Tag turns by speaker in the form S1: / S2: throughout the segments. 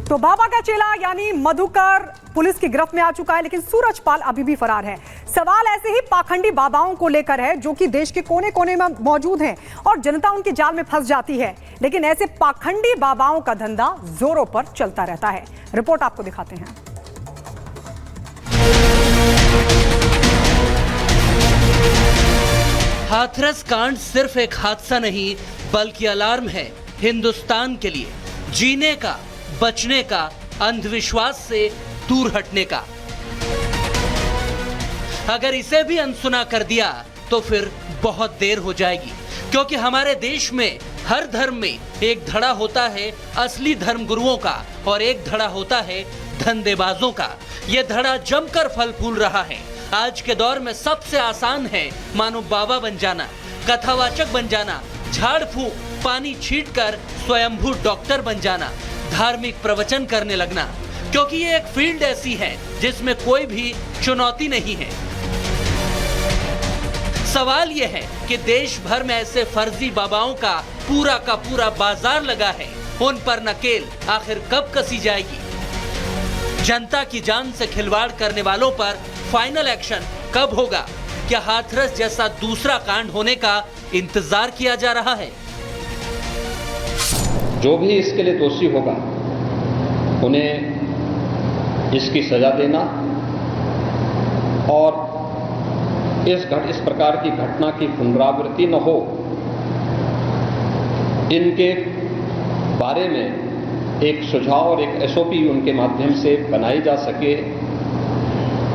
S1: तो बाबा का चेला यानी मधुकर पुलिस की गिरफ्त में आ चुका है, लेकिन सूरजपाल अभी भी फरार है। सवाल ऐसे ही पाखंडी बाबाओं को लेकर है जो कि देश के कोने कोने में मौजूद हैं और जनता उनके जाल में फंस जाती है। लेकिन ऐसे पाखंडी बाबाओं का धंधा जोरों पर चलता रहता है। रिपोर्ट आपको दिखाते हैं।
S2: हाथरस कांड सिर्फ एक हादसा नहीं बल्कि अलार्म है हिंदुस्तान के लिए, जीने का, बचने का, अंधविश्वास से दूर हटने का। अगर इसे भी अनसुना कर दिया तो फिर बहुत देर हो जाएगी, क्योंकि हमारे देश में हर धर्म में एक धड़ा होता है असली धर्म गुरुओं का और एक धड़ा होता है धंधेबाजों का। यह धड़ा जमकर फल फूल रहा है। आज के दौर में सबसे आसान है मानो बाबा बन जाना, कथावाचक बन जाना, झाड़ फूंक, पानी छींटकर स्वयंभू डॉक्टर बन जाना, धार्मिक प्रवचन करने लगना, क्योंकि ये एक फील्ड ऐसी है जिसमें कोई भी चुनौती नहीं है। सवाल यह है कि देश भर में ऐसे फर्जी बाबाओं का पूरा बाजार लगा है। उन पर नकेल आखिर कब कसी जाएगी? जनता की जान से खिलवाड़ करने वालों पर फाइनल एक्शन कब होगा? क्या हाथरस जैसा दूसरा कांड होने का इंतजार किया जा रहा है?
S3: जो भी इसके लिए दोषी होगा उन्हें इसकी सजा देना और इस प्रकार की घटना की पुनरावृत्ति न हो, इनके बारे में एक सुझाव और एक एसओपी उनके माध्यम से बनाई जा सके,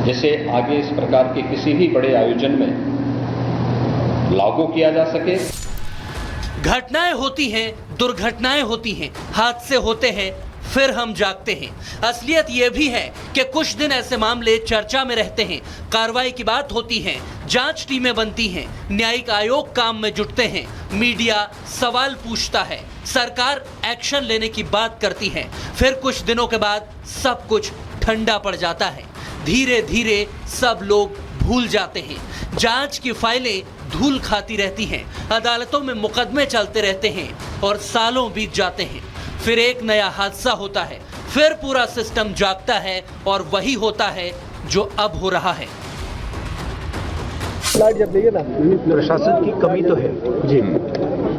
S3: जिसे आगे इस प्रकार के किसी भी बड़े आयोजन में लागू किया जा सके।
S2: घटनाएं होती हैं, दुर्घटनाएं होती हैं, हादसे होते हैं, फिर हम जागते हैं। असलियत यह भी है कि कुछ दिन ऐसे मामले चर्चा में रहते हैं, कार्रवाई की बात होती है, जांच टीमें बनती हैं, न्यायिक आयोग काम में जुटते हैं, मीडिया सवाल पूछता है, सरकार एक्शन लेने की बात करती है। फिर कुछ दिनों के बाद सब कुछ ठंडा पड़ जाता है। धीरे धीरे सब लोग भूल जाते हैं। जांच की फाइलें धूल खाती रहती हैं, अदालतों में मुकदमे चलते रहते हैं और सालों बीत जाते हैं। फिर एक नया हादसा होता है, फिर पूरा सिस्टम जागता है और वही होता है जो अब हो रहा है।
S4: प्रशासन की कमी तो है जी,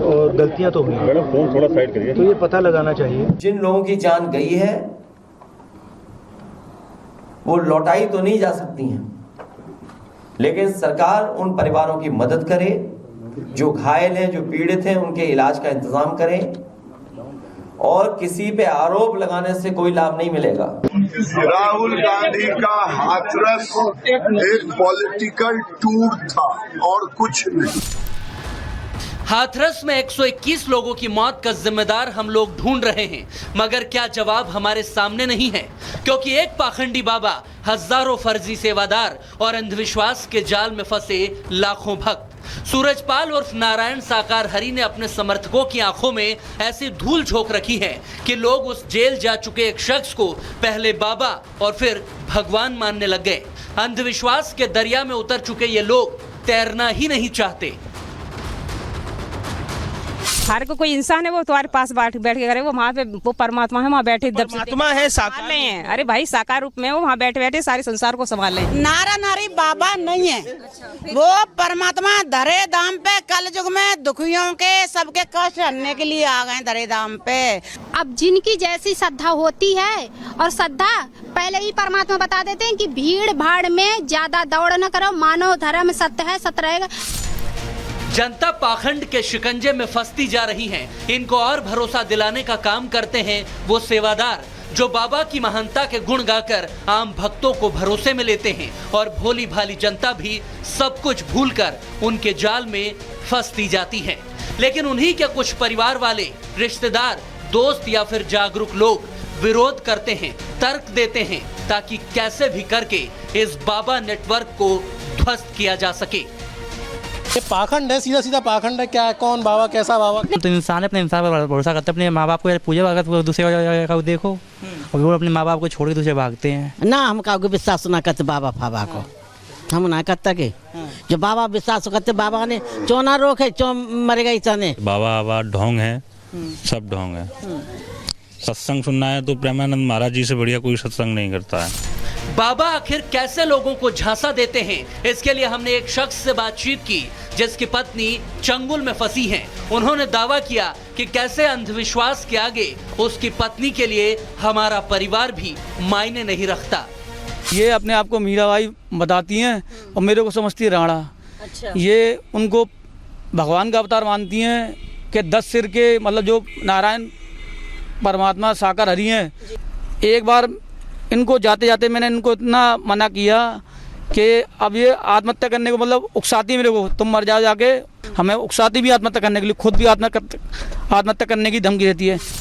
S4: और गलतियां तो हुई हैं। मैडम फोन थोड़ा साइड करिए। तो ये पता लगाना चाहिए
S5: जिन लोगों की जान गई है वो लौटाई तो नहीं जा सकती हैं, लेकिन सरकार उन परिवारों की मदद करे जो घायल हैं, जो पीड़ित हैं, उनके इलाज का इंतजाम करे और किसी पे आरोप लगाने से कोई लाभ नहीं मिलेगा।
S6: राहुल गांधी का हाथरस एक पॉलिटिकल टूर था और कुछ नहीं।
S2: हाथरस में 121 लोगों की मौत का जिम्मेदार हम लोग ढूंढ रहे हैं, मगर क्या जवाब हमारे सामने नहीं है? क्योंकि एक पाखंडी बाबा, हजारों फर्जी सेवादार और अंधविश्वास के जाल में फंसे लाखों भक्त। सूरजपाल उर्फ नारायण साकार हरि ने अपने समर्थकों की आंखों में ऐसी धूल झोंक रखी है कि लोग उस जेल जा चुके एक शख्स को पहले बाबा और फिर भगवान मानने लग गए। अंधविश्वास के दरिया में उतर चुके ये लोग तैरना ही नहीं चाहते।
S7: हर कोई इंसान है, वो तुम्हारे पास बैठ के करे, वो वहाँ पे वो परमात्मा है, वहाँ बैठे
S8: परमात्मा है, साकार
S7: है। अरे भाई साकार रूप में वो वहाँ बैठे सारे संसार को संभाल ले।
S9: नारा नारी बाबा नहीं है, वो परमात्मा धरे धाम पे कल युग में दुखियों के सबके कष्ट हरने के लिए आ गए धरे धाम पे।
S10: अब जिनकी जैसी श्रद्धा होती है, और श्रद्धा पहले ही परमात्मा बता देते हैं कि भीड़ भाड़ में ज्यादा दौड़ न करो, मानव धर्म सत्य है, सत्य रहेगा।
S2: जनता पाखंड के शिकंजे में फंसती जा रही है। इनको और भरोसा दिलाने का काम करते हैं वो सेवादार जो बाबा की महानता के गुण गाकर आम भक्तों को भरोसे में लेते हैं, और भोली भाली जनता भी सब कुछ भूलकर उनके जाल में फंसती जाती है। लेकिन उन्हीं के कुछ परिवार वाले, रिश्तेदार, दोस्त या फिर जागरूक लोग विरोध करते हैं, तर्क देते हैं, ताकि कैसे भी करके इस बाबा नेटवर्क को ध्वस्त किया जा सके।
S8: ये पाखंड है, सीधा पाखंड है। क्या है, कौन बाबा, कैसा बाबा?
S11: तो इंसान अपने इंसान पर भरोसा करते, अपने माँ बाप को पूजा अगर दूसरे का देखो, और वो अपने माँ बाप को छोड़ के दूसरे भागते हैं
S9: ना। हम का विश्वास ना करते बाबा फाबा को, हम ना करता के जो बाबा विश्वास करते, बाबा ने चोना रोके चो मरेगा ही चने।
S12: बाबा ढोंग है, सब ढोंग है। सत्संग सुनना है तो प्रेमानंद महाराज जी से बढ़िया कोई सत्संग नहीं करता है।
S2: बाबा आखिर कैसे लोगों को झांसा देते हैं, इसके लिए हमने एक शख्स से बातचीत की जिसकी पत्नी चंगुल में फंसी है। उन्होंने दावा किया कि कैसे अंधविश्वास के आगे उसकी पत्नी के लिए हमारा परिवार भी मायने नहीं रखता।
S11: ये अपने आप को मीराबाई बताती हैं और मेरे को समझती है राणा।
S13: अच्छा।
S11: ये उनको भगवान का अवतार मानती हैं कि 10 सिर के मतलब जो नारायण परमात्मा साकार हरि हैं। एक बार इनको जाते जाते मैंने इनको इतना मना किया कि अब ये आत्महत्या करने को मतलब उकसाती मेरे को, तुम मर जाओ जाके, हमें उकसाती भी आत्महत्या करने के लिए, खुद भी आत्महत्या करने की धमकी देती है।